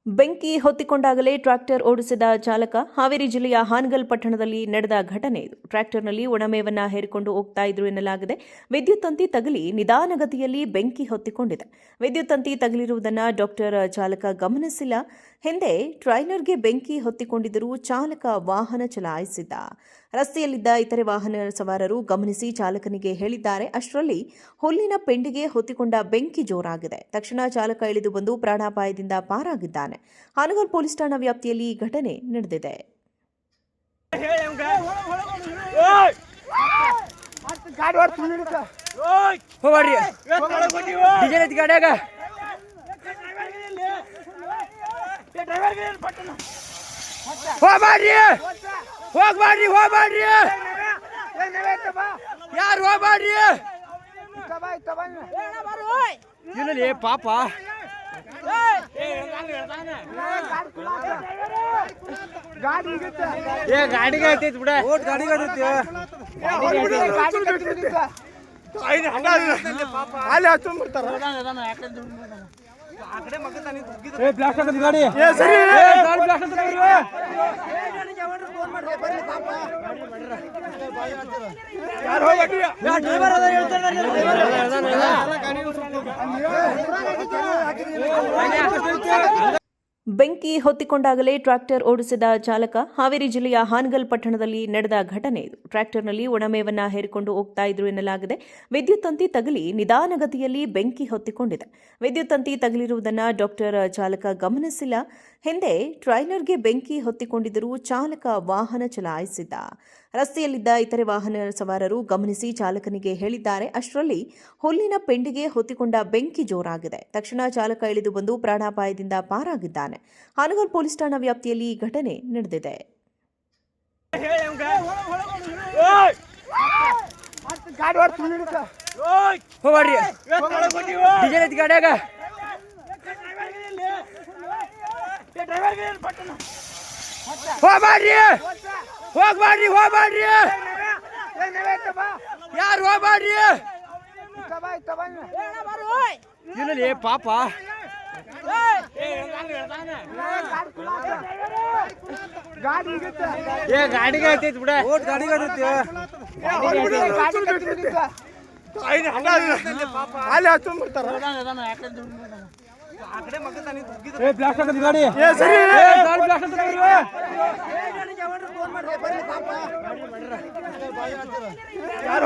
ಬೆಂಕಿ ಹೊತ್ತಿಕೊಂಡಾಗಲೇ ಟ್ರ್ಯಾಕ್ಟರ್ ಓಡಿಸಿದ ಚಾಲಕ. ಹಾವೇರಿ ಜಿಲ್ಲೆಯ ಹಾನಗಲ್ ಪಟ್ಟಣದಲ್ಲಿ ನಡೆದ ಘಟನೆ ಇದು. ಟ್ರ್ಯಾಕ್ಟರ್ನಲ್ಲಿ ಒಣಮೇವನ್ನ ಹೇರಿಕೊಂಡು ಹೋಗ್ತಾ ಇದ್ರು ಎನ್ನಲಾಗಿದೆ. ವಿದ್ಯುತ್ ತಂತಿ ತಗುಲಿ ನಿಧಾನಗತಿಯಲ್ಲಿ ಬೆಂಕಿ ಹೊತ್ತಿಕೊಂಡಿದೆ. ವಿದ್ಯುತ್ ತಂತಿ ತಗುಲಿರುವುದನ್ನು ಡಾಕ್ಟರ್ ಚಾಲಕ ಗಮನಿಸಿಲ್ಲ. ಹಿಂದೆ ಟ್ರೈಲರ್ಗೆ ಬೆಂಕಿ ಹೊತ್ತಿಕೊಂಡಿದ್ದರೂ ಚಾಲಕ ವಾಹನ ಚಲಾಯಿಸಿದ್ದ. ರಸ್ತೆಯಲ್ಲಿದ್ದ ಇತರೆ ವಾಹನ ಸವಾರರು ಗಮನಿಸಿ ಚಾಲಕನಿಗೆ ಹೇಳಿದ್ದಾರೆ. ಅಷ್ಟರಲ್ಲಿ ಹುಲ್ಲಿನ ಪೆಂಡಿಗೆ ಹೊತ್ತಿಕೊಂಡ ಬೆಂಕಿ ಜೋರಾಗಿದೆ. ತಕ್ಷಣ ಚಾಲಕ ಇಳಿದು ಬಂದು ಪ್ರಾಣಾಪಾಯದಿಂದ ಪಾರಾಗಿದ್ದಾನೆ. ಹಾನಗಲ್ ಪೊಲೀಸ್ ಠಾಣಾ ವ್ಯಾಪ್ತಿಯಲ್ಲಿ ಈ ಘಟನೆ ನಡೆದಿದೆ. ಯಾರು ಹೋಗ್ಬಾಡ್ರಿ ಇಲ್ಲಿ ಪಾಪ ಗಾಡಿಗೆ ಐತೈತಿ ಬಿಡ ಗಾಡಿಗೆ ಅಲ್ಲಿ ಹಚ್ಕೊಂಡ್ಬಿಡ್ತಾರ ಗಾಡಿ ಬೆಂಕಿ ಹೊತ್ತಿಕೊಂಡಾಗಲೇ ಟ್ರ್ಯಾಕ್ಟರ್ ಓಡಿಸಿದ ಚಾಲಕ. ಹಾವೇರಿ ಜಿಲ್ಲೆಯ ಹಾನಗಲ್ ಪಟ್ಟಣದಲ್ಲಿ ನಡೆದ ಘಟನೆ ಇದು. ಟ್ರ್ಯಾಕ್ಟರ್ನಲ್ಲಿ ಒಣಮೇವನ್ನ ಹೇರಿಕೊಂಡು ಹೋಗ್ತಾ ಇದ್ರು ಎನ್ನಲಾಗಿದೆ. ವಿದ್ಯುತ್ ತಂತಿ ತಗುಲಿ ನಿಧಾನಗತಿಯಲ್ಲಿ ಬೆಂಕಿ ಹೊತ್ತಿಕೊಂಡಿದೆ. ವಿದ್ಯುತ್ ತಂತಿ ತಗುಲಿರುವುದನ್ನು ಡಾಕ್ಟರ್ ಚಾಲಕ ಗಮನಿಸಿಲ್ಲ. ಹಿಂದೆ ಟ್ರೈಲರ್ಗೆ ಬೆಂಕಿ ಹೊತ್ತಿಕೊಂಡಿದ್ದರೂ ಚಾಲಕ ವಾಹನ ಚಲಾಯಿಸಿದ್ದ. ರಸ್ತೆಯಲ್ಲಿದ್ದ ಇತರೆ ವಾಹನ ಸವಾರರು ಗಮನಿಸಿ ಚಾಲಕನಿಗೆ ಹೇಳಿದ್ದಾರೆ. ಅಷ್ಟರಲ್ಲಿ ಹುಲ್ಲಿನ ಪೆಂಡಿಗೆ ಹೊತ್ತಿಕೊಂಡ ಬೆಂಕಿ ಜೋರಾಗಿದೆ. ತಕ್ಷಣ ಚಾಲಕ ಇಳಿದು ಬಂದು ಪ್ರಾಣಾಪಾಯದಿಂದ ಪಾರಾಗಿದ್ದಾನೆ. ಹಾನಗಲ್ ಪೊಲೀಸ್ ಠಾಣಾ ವ್ಯಾಪ್ತಿಯಲ್ಲಿ ಈ ಘಟನೆ ನಡೆದಿದೆ. ಹೋಗ್ಬಾಡ್ರಿ ಯಾರು ಹೋಗ್ಬಾಡ್ರಿ ಇಲ್ಲಿ ಪಾಪ ಗಾಡಿಗೆ ಐತೈತಿ ಬಿಡ ಗಾಡಿಗೆ ಅಲ್ಲಿ ಹಚ್ಕೊಂಡ್ಬಿಡ್ತಾರ ಗಾಡಿ ಯಾರು